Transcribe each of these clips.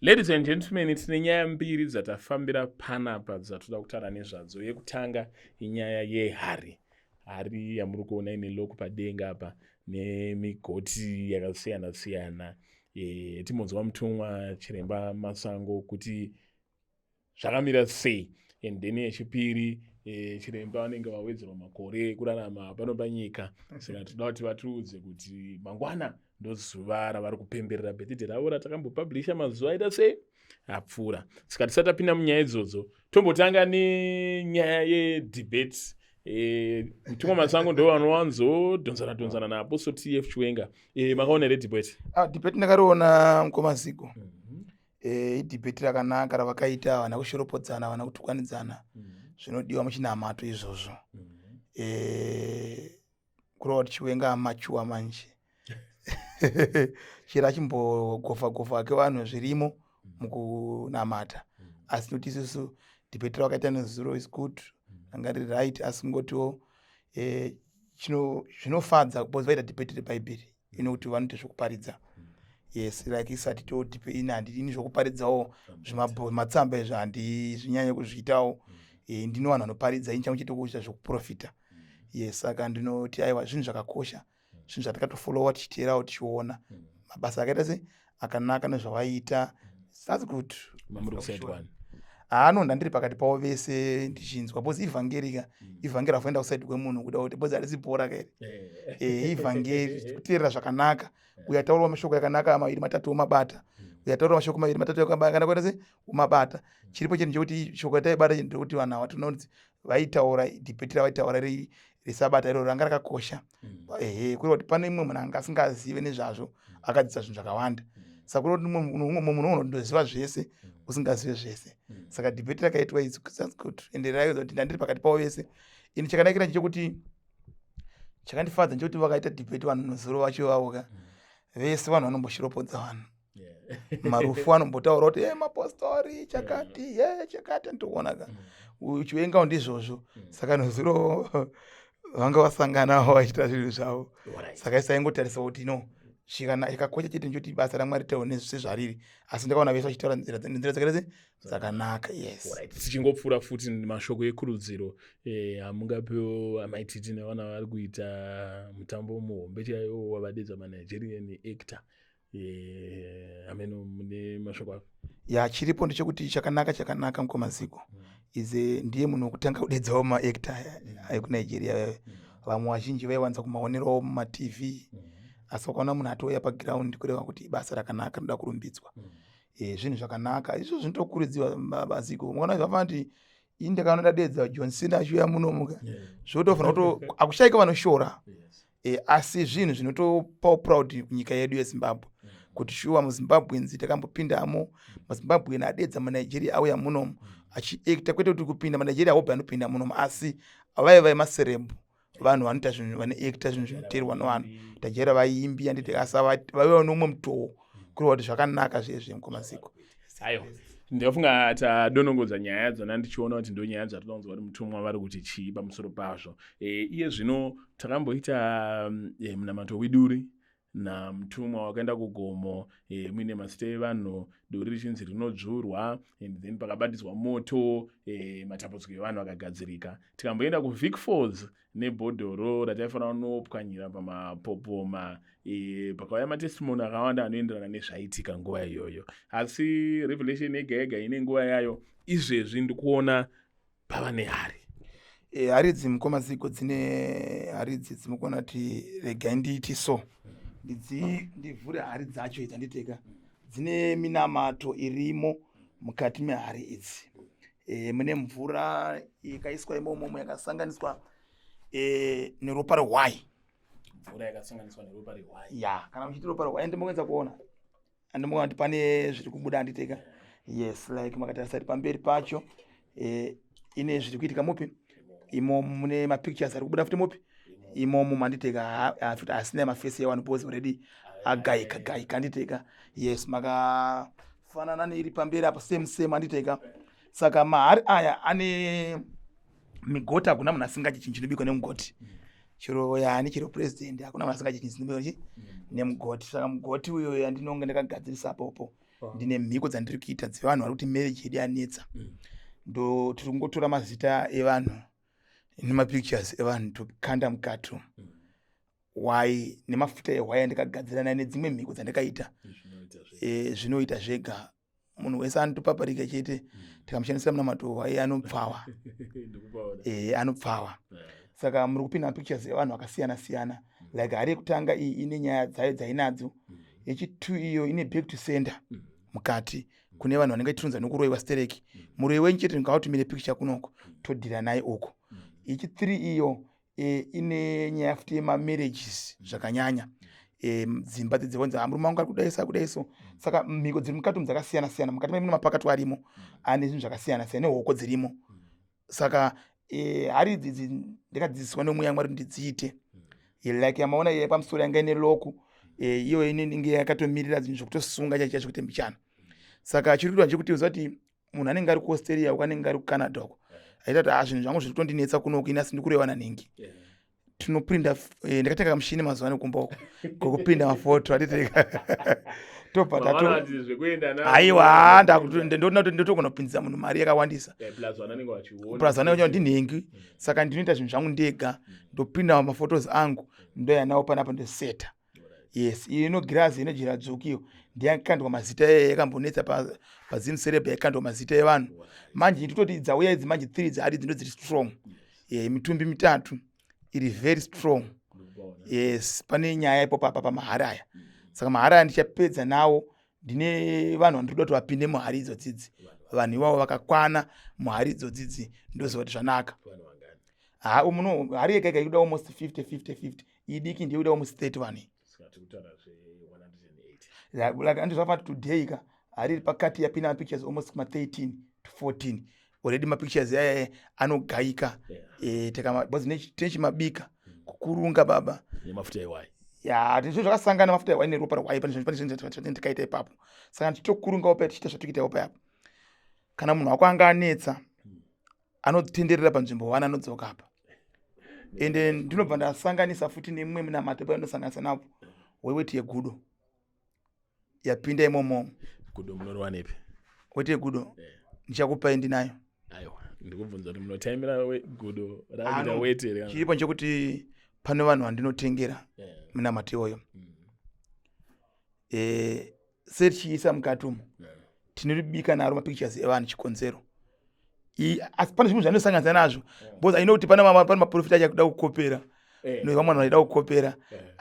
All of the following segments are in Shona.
Ladies and gentlemen, tine nyaya mbiri dzatafambira panapa dzatoda kutaura nezvadzo. Yekutanga inyaya yehari. Hari yamuri kuona ine loko padenga apa nemigoti yakasiyana siyana. Timbonzwa mutumwa Chiremba Masango kuti zvakamira sei. And then yechipiri Chiremba vanenge vawedzerwa makore kurarama pano panyika. Saka toda kuti vatiudze kuti mangwana ndozuva ravari kupemberera birthday ravo ratakambopublisha mazuva aita sei apfuura. Saka tisati tapinda munyaya idzodzo, tombotanga nenyaya yedebate. Mutumwa Masango ndo vanowanzodhonzana naApostle TF Chiwenga. Makaona here debate? Debate ndakariona mukomaziko. Debate rakanaka ravakaita, vana kushoropodzana, vana kutukwanidzana. Zvinodiwa muchinamato izvozvo. Kureva kuti Chiwenga amachuwa manje. Chira chimbogofa kevanhu zvirimo mukunamata. Asi noti isusu debate ravakaita nezuro is good. Anga riri right, asi kungotiwo zvinofadza because vaita debate reBhaibheri. Inokuti vanoita zvokuparidza. Yes, like isati to ini zvokuparidzawo matsamba izvo handizvinyanye kuzviitawo. Ndino vanhu vanoparidza ini changu chete kuita zvokuprofita. Yes, saka ndinoti aiwa zvinhu zvakakosha. Zvinhu zvatakatofolowa tichiteerawo tichiona. Mabasa akaita sei akanaka nezvavaita. That's good. Anonda ndiri pakati pavo vese ndichinzwa because ivhangeri ravoenda kusaidi kwemunhu kuda kuti because harisi bhora kairi. Ivhangeri kuteerera zvakanaka. Uyataurawo mashoko yakanaka maviri matatu omabata. Uyataurawo mashoko maviri matatu yakanaka kuita sei omabata. Chiripo chinhu chekuti shoko rataibata chinhu ndekuti vanhu ava tinoona kuti vaitaura debate ravaitaura risabata iro ranga rakakosha. Kureva kuti pane mumwe munhu anga asingazive nezvazvo akadzidzisa zvinhu zvakawanda. Saka kureva kuti mumwe munhu unondoziva zvese usingazive zvese. Saka debate rakaitwa idzi kuti ende raiudza kuti ndandiri pakati pavo vese. Ini chakanakira chekuti chakandifadza ndechekuti vakaita debate vanhu nezuro vacho vavoka. Vese vanhu vanomboshiropodza vanhu. Marufu anombotaura kuti mapostori chakati chakati ndikuonaka. Chiwenga ndizvozvo. Saka nezuro vanga vasanganawo vachiita zvinhu zvavo. Saka isaingotarisa kuti no chakakosha chete ndechoti basa raMwari ritaure nezvezvariri. Asi ndakaona vese vachitaura nzira dzakaita dzakanaka. Yes. Tichingopfuura futi mashoko ekurudziro hamungapewo amaititi nevana vari kuita mutambo muhombe chaiwo wavadedza maNigerian actor. Ameno mune mashoko ako? Chiripo ndechekuti chakanaka mukomaziko. Ndiye munhu wekutanga kudedzawo maactor ekunigeria. Vamwe vazhinji vaiwanza kumaonerawo mumaTV. Asi wakaona munhu atouya pagiraundi kureva kuti basa rakanaka rinoda kurumbidzwa. Zvinhu zvakanaka izvo zvinotokurudziwa maziko. Mwana zvafana kuti ini ndakaona dadedza John Cena achiuya munomuka. Zvotofanira kuti akushayika vanoshora. Asi zvinhu zvinotopawo proud nyika yedu yeZimbabwe. Kuti shuwa muZimbabweans takambopindamo, maZimbabwean adedza maNigeria auya munomu achiacta kwete kuti kupinda maNigeria hope anopinda munomu asi vaiva maserebu. Vanhu vanoita zvinhu vane acta zvinhu zvinoteerwa nevanhu. Tajera vaimbi anditi asa vaiva nomwe mutoo. Kureva kuti zvakanaka zvezve mukomaziko. Ayo. Ndafunga tadonongodza nyaya dzona ndichiona kuti ndo nyaya dzatinoonzwa kuti mutumwa vari kuti chii pamusoro pazvo. Iye zvino takamboita munamato weduri namutumwa wakaenda kugomo muine mazita evanhu, duri richinzi rinodzvurwa, and then pakabatidzwa moto, matambudziko evanhu akagadzirika. Tikamboenda kuVic Falls nebhodhoro rataifanira kunopwanyira pamapopoma, pakauya matestimony akawanda anoenderana nezvaitika nguva iyoyo. Asi revelation yega yega ine nguva yayo. Izvezvi ndikuona pava nehari. Haridzi mukomaziko dzine haridzi dzinokuona kuti regai ndiiti so. Ndivhure hari dzacho idzi handiteka. Dzine minamato irimo mukati mehari idzi. Mune mvura ikaiswa imomo yakasanganiswa neropa rehwai. Mvura yakasanganiswa neropa rehwai. Kana muchiti ropa rehwai ndimboenza kuona. Andimboona kuti pane zviri kubuda handiteka. Yes, like makatarisa pamberi pacho ine zviri kuitika mupi? Imomo mune mapictures ari kubuda futi mupi? Imomo manditeka asina mafesi yavanhu pose already agaika handiteka. Yes, makafanana neiri pamberi apa same handiteka. Saka mahari aya ane migoti hakuna munhu asingadyi chinhu chinobikwa nemugoti. Chiro chiro president hakuna munhu asingadyi chinhu chinobikwa nemugoti. Saka mugoti uyo ndinonge ndakagadzirisa apopo. ndine mhiko dzandiri kuita dzevanhu vari kuti marriage yedu yanetsa. Ndo tiri kungotora mazita evanhu nemapictures evanhu tokanda mukati why nemafuta ehwaya ndikagadzirana nedzimwe mhiko dzandikaita zvinoita zvega. Munhu wese anotopaparika chete tikamushandisira munamato hwai anopfawa. Anopfawa. Saka muri kupinda mapictures evanhu akasiyana siyana. Like hari yekutanga iyi ine nyaya dzayo dzainadzo. Yechitu iyo ine back to sender mukati kune vanhu vanenge titunza nokuroiwa stereki. Muroyi wenyu chete ndingakutumire picture kunoko todhira naye uko. Yechi3 iyo ine nyaya futi yemamarriages zvakanyanya. Dzimba dzidzivonza murume wangu ari kudaiso. Saka mhiko dziri mukati dzakasiyana siyana. Mukati mune mapakatu arimo ane zvinhu zvakasiyana siyana nehoko dzirimo. Saka hari idzi ndikadzidziswa nemweya Mwari kuti ndidziite. Like yamaona yepamusoro yanga ine loku iyo inenge yakatomirira zvinhu zvokutosunga chaizvo kuti mbichana. Saka chiri kuitwa ndechekuti uziva kuti munhu anenge ari kuAustralia uko anenge ari kuCanada uko aita kuti zvinhu zvangu zviri kutondinetsa kunoku ini asi ndikureva nanhingi. Tinoprinda ndakatenga kamushini mazuva ano kumba uko kokuprinda mafoto tobva aiwa ndinoona kuti ndotogona kupinzisa munhu mari yakawandisa plus vanenge ndinhengi. Saka ndinoita zvinhu zvangu ndega ndoprinda mafotos angu ndoyanawo panapa ndoseta. Yes, ino girazi inojira dzukiyo ndiyakandwa mazita yakambonetsa pazinu sereba yakandwa mazita evanhu. Manje nditoti dzauya idzi manje 3 dzari dzindo dziri strong. Mitumbi mitatu iri very strong. Yes, pane nyaya ipo papa pamahara aya. Saka mahara aya ndichapedza nawo. Ndine vanhu vandinoda kuti vapinde muhari idzodzidzi. Vanhu ivavo vakakwana muhari idzodzidzi ndoziva kuti zvanaka. Hari yega ikuda almost 50-50-50. Idiki ndiyo ikuda almost 31. Andizvafa today hari pakati yapinda mapictures almost kuma 13 to 14. Already mapictures aya anogayika. Techimabika kukurunga baba nemafuta ewai. Ndizvo zvakasangana mafuta ewai neropa rwai pane ndikaita ipapo. Saka ndichitokurungawo pa tichita zvatokuitawo payapo. Kana munhu wako anga anetsa anotenderera panzvimbo 1 anodzoka apa. Ende ndinobva ndasanganisa futi nemumwe munamato painosanganisa napo weweti yegudo yapinda imomo. Gudo munorwa nepi? Weti yegudo ndichakupai ndinayo. Aiwa ndikubvunza kuti munotaimira gudo rakuita weti here? Chiripo nchekuti pane vanhu vandinotengera munamato iwoyo. Sechiisa mukati umo tinoribika naro mapictures evanhu chikonzero. Asi pane zvinhu zvanosanganisa nazvo because I know kuti pane maprofita achakuda kukopera nevamwe vanhu vaida kukopera.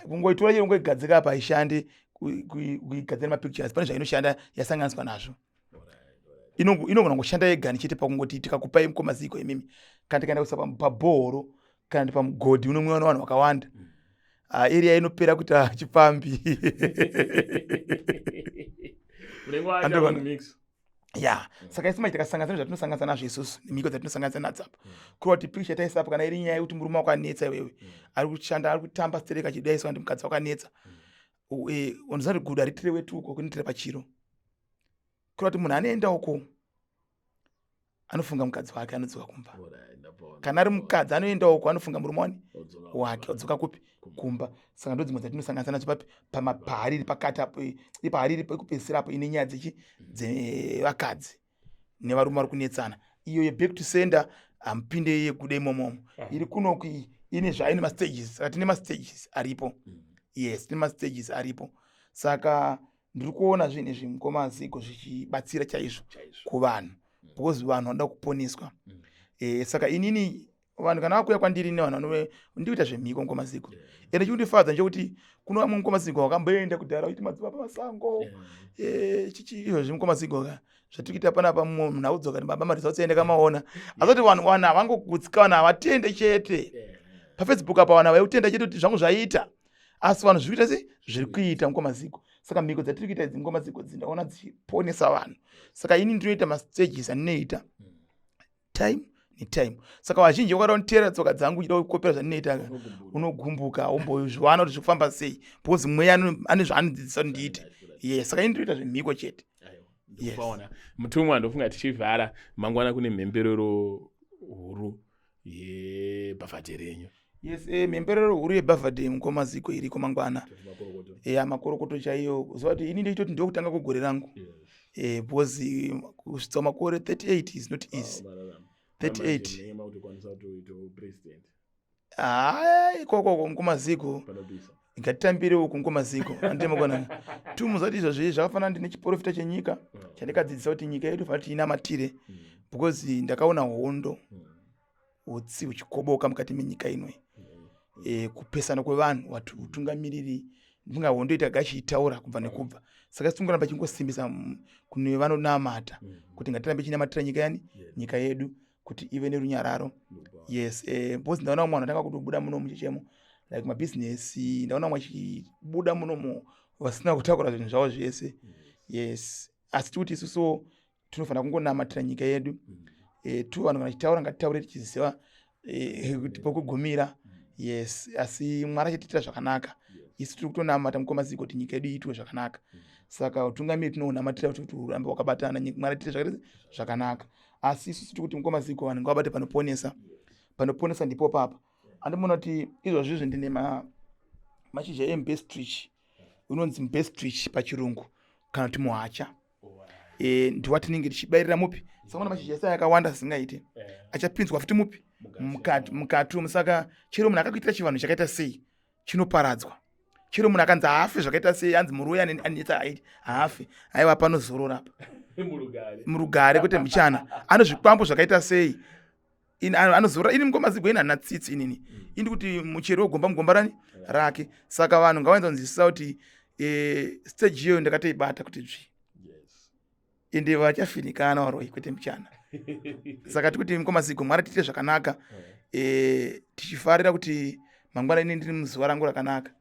Kungoitora chero ngoigadzika apa haishandi kuigadzira mapictures. Pane zvainoshanda yasanganiswa nazvo. Inogona kungoshanda yega chete pakungoti tikakupai mukomaziko imimi kana tikaenda kuisa pabhoro kana pamugodhi unomwiwa navanhu vakawanda. Area inopera kuti hachifambi. Saka isi maita kasanganisa zvatinosanganisa nazvo isusu nemhiko dzatinosanganisa nadzo apa. Kureva kuti picture taisa apa kana iri nyaya yekuti murume wakanetsa iwewe ari kushanda ari kutamba stereka achidaiswa ndimukadzi wakanetsa. Unoziva kuti gudo haritire wetu uko kunitire pachiro. Kureva kuti munhu anoenda uko anofunga mukadzi wake anodzoka kumba. Kana ari mukadzi anoenda uko anofunga murume wake odzoka kupi? Kumba. Saka ndodzimwe dzatinosanganisa nadzo papi pamapari pakati apo ipari pekupedzisira apo ine nyaya dzevakadzi nevarume vari kunetsana. Iyo yeback to sender amupinde yegudo imomo. Iri kunoku ine zvaine mastages. Saka tine mastages aripo. Yes, tine mastages aripo. Saka ndiri kuona zvinhu izvi mukomaziko zvichibatsira chaizvo kuvanhu because vanhu vanoda kuponeswa. Saka inini vanhu kana vakuya kwandiri nevanhu ndikuita zvemhiko mukomaziko. Ende chikundifadza ndechekuti kuno vamwe mukomaziko vakamboenda kudhara kuti madzibaba pamasango izvo zvemukomaziko zvatiri kuita panapa munhu audzoka baba mariza utsiende kamaona. Asi kuti vanhu havangogutsika vanhu havatende chete. PaFacebook apa vanhu vaitenda chete kuti zvangu zvaita. Asi vanhu zviri kuita zviri kuita mukomaziko. Saka mhiko dzatiri kuita idzi mukomaziko dzindaona dzichiponesa vanhu. Saka ini ndinoita mastages andinoita time netime. Saka vazhinji vakaronotera tsoka dzangu uchida kukopera zvandinoita unogumbuka umbozviwana kuti zvekufamba sei because mweya ane zvaanodzidzisa kuti ndiite. Yes, saka ini ndinoita zvemhiko chete. Ndikuona mutumwa ndofunga tichivhara mangwana kune mhemberero huru yeBirthday renyu. Yes, mhemberero huru yeBirthday mukomaziko iriko mangwana. Makorokoto chaiyo. Uziva kuti ini nditoti ndokutanga kugore rangu. because kusvitsa makore 38 is not easy. 38 ikoko nkumaziko ngatitambire uku nkumaziko andimakona tumuzati izvozvi zvakafanana ndine chiprofita chenyika chandikadzidzisa kuti nyika yedu fanira kuti inamatire because ndakaona hondo utsi huchikoboka mukati menyika ino kupesana kwevanhu watu utungamiriri ndinga hondo itagachiitaura kubva nekubva saka sitingoramba chingosimbisa kune vanonamata kuti ngatirambe chinamatira nyika yani nyika yedu kuti ive nerunyararo. Yes, because ndaona mwana atanga kutobuda muno muchichemo like mabusiness ndaona mwachibuda muno vasina kutakura zvinhu zvavo zvese. Yes, asi kuti isusu tinofanira kungonamatira nyika yedu. Tu vanhu vachitaura ngatitaure tichiziva kuti pokugumira. Yes, asi Mwari achitiitira zvakanaka. Isu tiri kutonamata mukomaziko kuti nyika yedu iitwe zvakanaka. Saka utungamiri tinonamatira kuti urambe wakabatana Mwari atiitire zvakanaka. Asi isusu tiri kuti mukomaziko vanhu ngavabate panoponesa ndipo papa. Andimona kuti izvozvizvi ndine mashizha embestrich unonzi mbestrich pachirungu kana kuti muhacha. Ndiwatinenge tichibairira mupi saka mashizha ese akawanda singaite achapinzwa futi mupi mukati. Saka chero munhu akakuitira chivanhu chakaita sei chinoparadzwa. Chero munhu akanzi haafe zvakaita sei anzi muruya anetsa haafe aiwa panozorora murugare kuti mbichana anozvikwambo zvakaita sei anozorora ini mukomaziko ina natsitsi inini indi kuti muchero wegomba mugomba rake. Saka vanhu ngavaenzanzwisisa kuti stage iyoyo ndakatoibata kuti dzvi ende vachafinikana waroi kwete mbichana. Saka tikuti mukomaziko Mwari tiite zvakanaka tichifarira kuti mangwana ini ndiri muzuva rangu rakanaka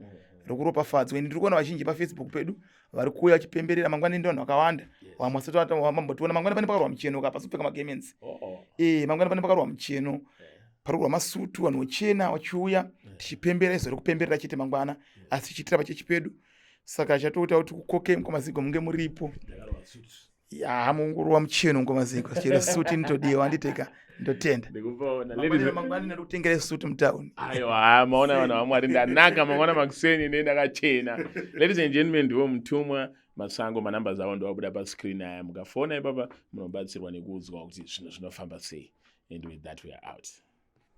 rokuropafadzwa. Ndiri kuona vazhinji paFacebook pedu vari kuuya vachipemberera mangwana ndi vanhu vakawanda vamwe asati vambotiona mangwana pane pakarwa mucheno kapa pasopfeka magemenzi mangwana pane pakarwa mucheno pari masutu vanhu vachena vachiuya tichipembera izvo rekupemberera chete mangwana asi tichiitira pachechi pedu. Saka chatoita kuti kukoke mukomaziko munge muripo mungorwa mucheno mukomaziko chero suti nitodiwa anditeka ndotenda mangwana ndikutengere suti mutauni. Aiwa maona vanhu vaMwari ndanaka mangwana makuseni ndakachena. Ladies and gentlemen, ndiwo Mutumwa Masango, manambers avo ndowabuda pascreen aya mukafona ipapa munobatsirwa nekuudzwa kuti zvinhu zvinofamba sei. And with that we are out.